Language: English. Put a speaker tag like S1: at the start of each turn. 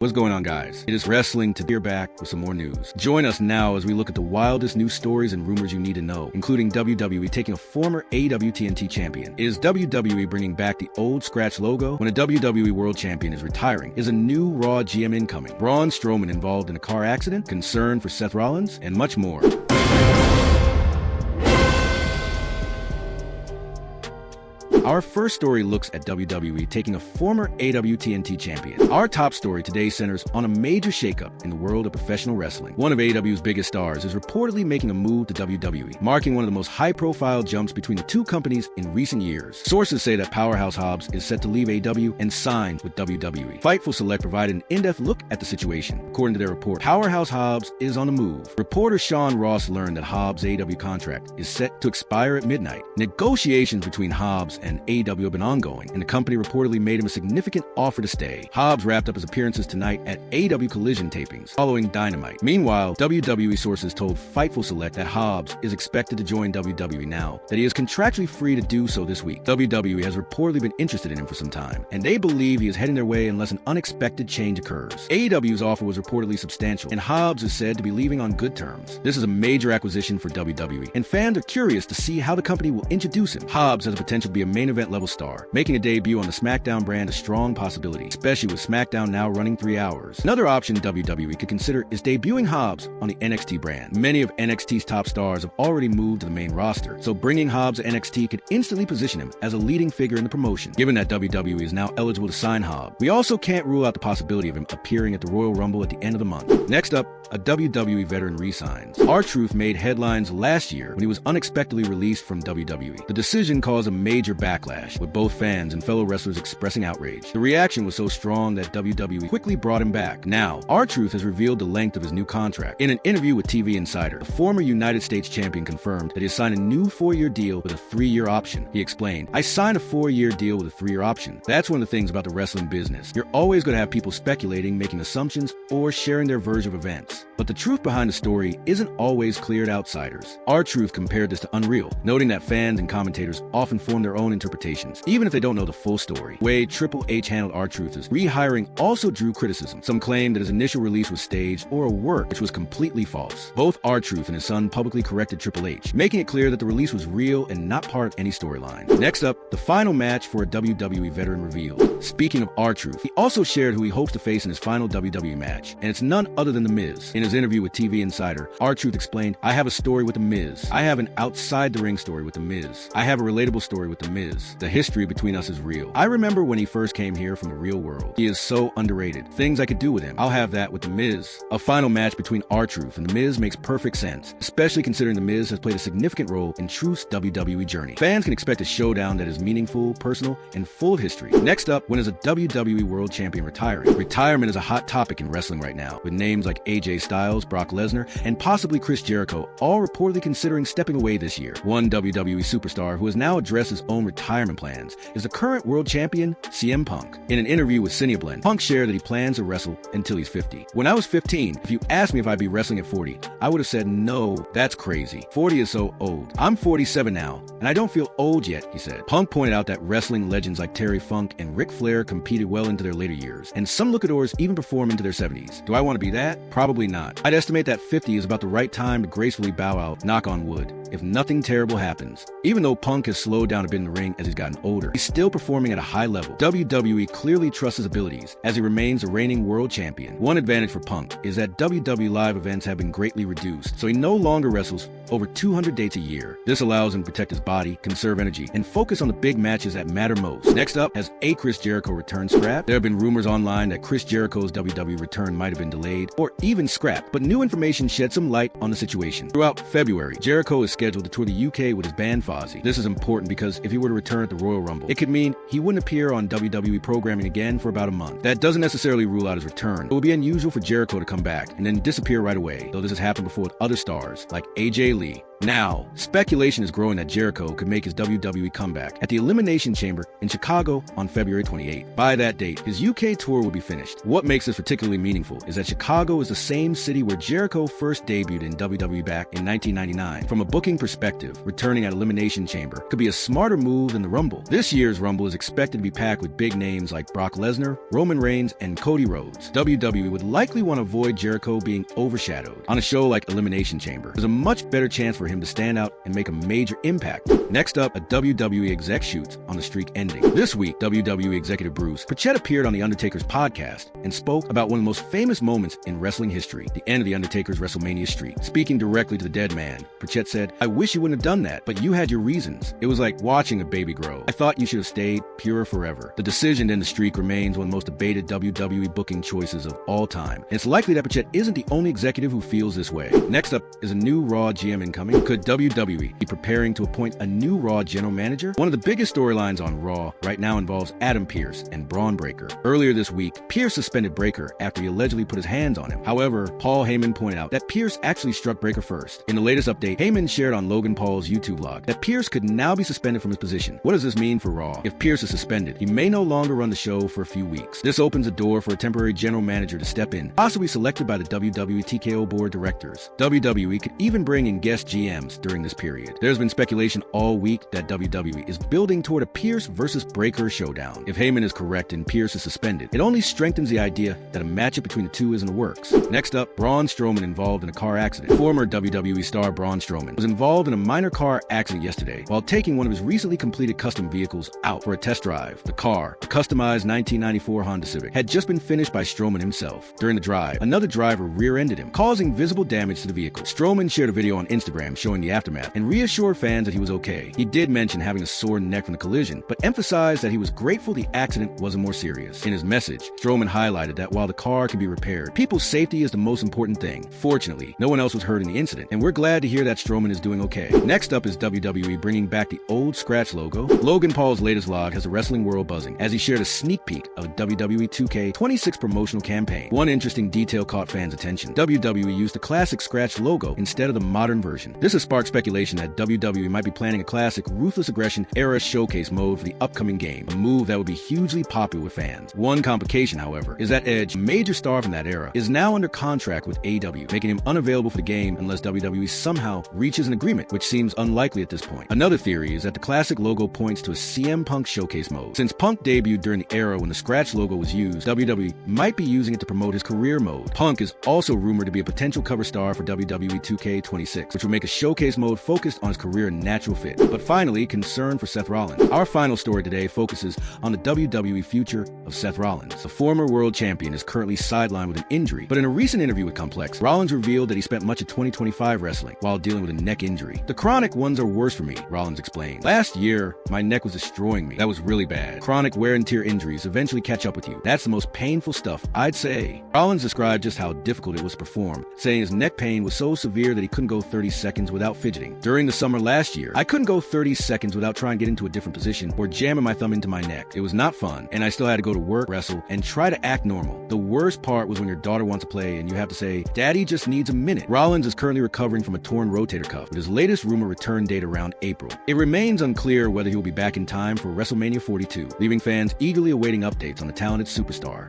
S1: What's going on, guys? It is Wrestling to Dear back with some more news. Join us now as we look at the wildest news stories and rumors you need to know, including WWE taking a former AEW TNT champion. Is WWE bringing back the old scratch logo when a WWE World Champion is retiring? Is a new Raw GM incoming? Braun Strowman involved in a car accident? Concern for Seth Rollins? And much more. Our first story looks at WWE taking a former AEW TNT champion. Our top story today centers on a major shakeup in the world of professional wrestling. One of AEW's biggest stars is reportedly making a move to WWE, marking one of the most high-profile jumps between the two companies in recent years. Sources say that Powerhouse Hobbs is set to leave AEW and sign with WWE. Fightful Select provided an in-depth look at the situation. According to their report, Powerhouse Hobbs is on the move. Reporter Sean Ross learned that Hobbs' AEW contract is set to expire at midnight. Negotiations between Hobbs and AEW have been ongoing, and the company reportedly made him a significant offer to stay. Hobbs wrapped up his appearances tonight at AEW Collision tapings, following Dynamite. Meanwhile, WWE sources told Fightful Select that Hobbs is expected to join WWE now, that he is contractually free to do so this week. WWE has reportedly been interested in him for some time, and they believe he is heading their way unless an unexpected change occurs. AEW's offer was reportedly substantial, and Hobbs is said to be leaving on good terms. This is a major acquisition for WWE, and fans are curious to see how the company will introduce him. Hobbs has the potential to be a main event level star, making a debut on the SmackDown brand a strong possibility, especially with SmackDown now running 3 hours. Another option WWE could consider is debuting Hobbs on the NXT brand. Many of NXT's top stars have already moved to the main roster, so bringing Hobbs to NXT could instantly position him as a leading figure in the promotion. Given that WWE is now eligible to sign Hobbs, we also can't rule out the possibility of him appearing at the Royal Rumble at the end of the month. Next up, a WWE veteran resigns. R-Truth made headlines last year when he was unexpectedly released from WWE. The decision caused a major backlash, with both fans and fellow wrestlers expressing outrage. The reaction was so strong that WWE quickly brought him back. Now, R-Truth has revealed the length of his new contract. In an interview with TV Insider, the former United States champion confirmed that he has signed a new 4-year deal with a 3-year option. He explained, "I signed a 4-year deal with a 3-year option. That's one of the things about the wrestling business. You're always going to have people speculating, making assumptions, or sharing their version of events. But the truth behind the story isn't always clear to outsiders." R-Truth compared this to Unreal, noting that fans and commentators often form their own interpretations, even if they don't know the full story. The way Triple H handled R-Truth's rehiring also drew criticism. Some claimed that his initial release was staged or a work, which was completely false. Both R-Truth and his son publicly corrected Triple H, making it clear that the release was real and not part of any storyline. Next up, the final match for a WWE veteran revealed. Speaking of R-Truth, he also shared who he hopes to face in his final WWE match, and it's none other than The Miz. In his interview with TV Insider, R-Truth explained, "I have a story with The Miz. I have an outside-the-ring story with The Miz. I have a relatable story with The Miz. The history between us is real. I remember when he first came here from the real world. He is so underrated. Things I could do with him. I'll have that with The Miz." A final match between R-Truth and The Miz makes perfect sense, especially considering The Miz has played a significant role in Truth's WWE journey. Fans can expect a showdown that is meaningful, personal, and full of history. Next up, when is a WWE World Champion retiring? Retirement is a hot topic in wrestling right now, with names like AJ Styles, Brock Lesnar, and possibly Chris Jericho all reportedly considering stepping away this year. One WWE superstar who has now addressed his own retirement plans is the current world champion, CM Punk. In an interview with Cineblend, Punk shared that he plans to wrestle until he's 50. "When I was 15, if you asked me if I'd be wrestling at 40, I would have said, no, that's crazy. 40 is so old. I'm 47 now, and I don't feel old yet," he said. Punk pointed out that wrestling legends like Terry Funk and Ric Flair competed well into their later years, and some luchadors even perform into their 70s. Do I want to be that? Probably not. I'd estimate that 50 is about the right time to gracefully bow out, knock on wood, if nothing terrible happens. Even though Punk has slowed down a bit in the ring as he's gotten older, he's still performing at a high level. WWE clearly trusts his abilities as he remains the reigning world champion. One advantage for Punk is that WWE live events have been greatly reduced, so he no longer wrestles over 200 dates a year. This allows him to protect his body, conserve energy, and focus on the big matches that matter most. Next up, has a Chris Jericho return scrapped? There have been rumors online that Chris Jericho's WWE return might have been delayed or even scrapped, but new information shed some light on the situation. Throughout February, Jericho is scheduled to tour the UK with his band Fozzy. This is important because if he were to return at the Royal Rumble, it could mean he wouldn't appear on WWE programming again for about a month. That doesn't necessarily rule out his return. It would be unusual for Jericho to come back and then disappear right away, though this has happened before with other stars like AJ Lee Now, speculation is growing that Jericho could make his WWE comeback at the Elimination Chamber in Chicago on February 28. By that date, his UK tour will be finished. What makes this particularly meaningful is that Chicago is the same city where Jericho first debuted in WWE back in 1999. From a booking perspective, returning at Elimination Chamber could be a smarter move than the Rumble. This year's Rumble is expected to be packed with big names like Brock Lesnar, Roman Reigns, and Cody Rhodes. WWE would likely want to avoid Jericho being overshadowed. On a show like Elimination Chamber, there's a much better chance for him to stand out and make a major impact. Next up, a WWE exec shoots on the streak ending. This week, WWE executive Bruce Pritchett appeared on The Undertaker's podcast and spoke about one of the most famous moments in wrestling history, the end of The Undertaker's WrestleMania streak. Speaking directly to the dead man, Pritchett said, "I wish you wouldn't have done that, but you had your reasons. It was like watching a baby grow. I thought you should have stayed pure forever." The decision to end the streak remains one of the most debated WWE booking choices of all time. And it's likely that Pritchett isn't the only executive who feels this way. Next up is a new Raw GM incoming. Could WWE be preparing to appoint a new Raw general manager? One of the biggest storylines on Raw right now involves Adam Pearce and Braun Breaker. Earlier this week, Pearce suspended Breaker after he allegedly put his hands on him. However, Paul Heyman pointed out that Pearce actually struck Breaker first. In the latest update, Heyman shared on Logan Paul's YouTube log that Pearce could now be suspended from his position. What does this mean for Raw? If Pearce is suspended, he may no longer run the show for a few weeks. This opens a door for a temporary general manager to step in, possibly selected by the WWE TKO board directors. WWE could even bring in guest GMs during this period. There's been speculation all week that WWE is building toward a Pearce versus Breaker showdown. If Heyman is correct and Pearce is suspended, it only strengthens the idea that a matchup between the two is in the works. Next up, Braun Strowman involved in a car accident. Former WWE star Braun Strowman was involved in a minor car accident yesterday while taking one of his recently completed custom vehicles out for a test drive. The car, a customized 1994 Honda Civic, had just been finished by Strowman himself. During the drive, another driver rear-ended him, causing visible damage to the vehicle. Strowman shared a video on Instagram showing the aftermath and reassured fans that he was okay. He did mention having a sore neck from the collision, but emphasized that he was grateful the accident wasn't more serious. In his message, Strowman highlighted that while the car can be repaired, people's safety is the most important thing. Fortunately, no one else was hurt in the incident, and we're glad to hear that Strowman is doing okay. Next up is WWE bringing back the old scratch logo. Logan Paul's latest log has the wrestling world buzzing as he shared a sneak peek of a WWE 2K26 promotional campaign. One interesting detail caught fans' attention. WWE used the classic scratch logo instead of the modern version. This has sparked speculation that WWE might be planning a classic Ruthless Aggression era showcase mode for the upcoming game, a move that would be hugely popular with fans. One complication, however, is that Edge, a major star from that era, is now under contract with AEW, making him unavailable for the game unless WWE somehow reaches an agreement, which seems unlikely at this point. Another theory is that the classic logo points to a CM Punk showcase mode. Since Punk debuted during the era when the scratch logo was used, WWE might be using it to promote his career mode. Punk is also rumored to be a potential cover star for WWE 2K26, which would make a showcase mode focused on his career and natural fit. But finally, concern for Seth Rollins. Our final story today focuses on the WWE future of Seth Rollins. The former world champion is currently sidelined with an injury, but in a recent interview with Complex, Rollins revealed that he spent much of 2025 wrestling while dealing with a neck injury. "The chronic ones are worse for me," Rollins explained. "Last year, my neck was destroying me. That was really bad. Chronic wear and tear injuries eventually catch up with you. That's the most painful stuff, I'd say." Rollins described just how difficult it was to perform, saying his neck pain was so severe that he couldn't go 30 seconds without fidgeting. "During the summer last year, I couldn't go 30 seconds without trying to get into a different position or jamming my thumb into my neck. It was not fun, and I still had to go to work, wrestle, and try to act normal. The worst part was when your daughter wants to play and you have to say, 'Daddy just needs a minute.'" Rollins is currently recovering from a torn rotator cuff, with his latest rumor return date around April. It remains unclear whether he will be back in time for WrestleMania 42, leaving fans eagerly awaiting updates on the talented superstar.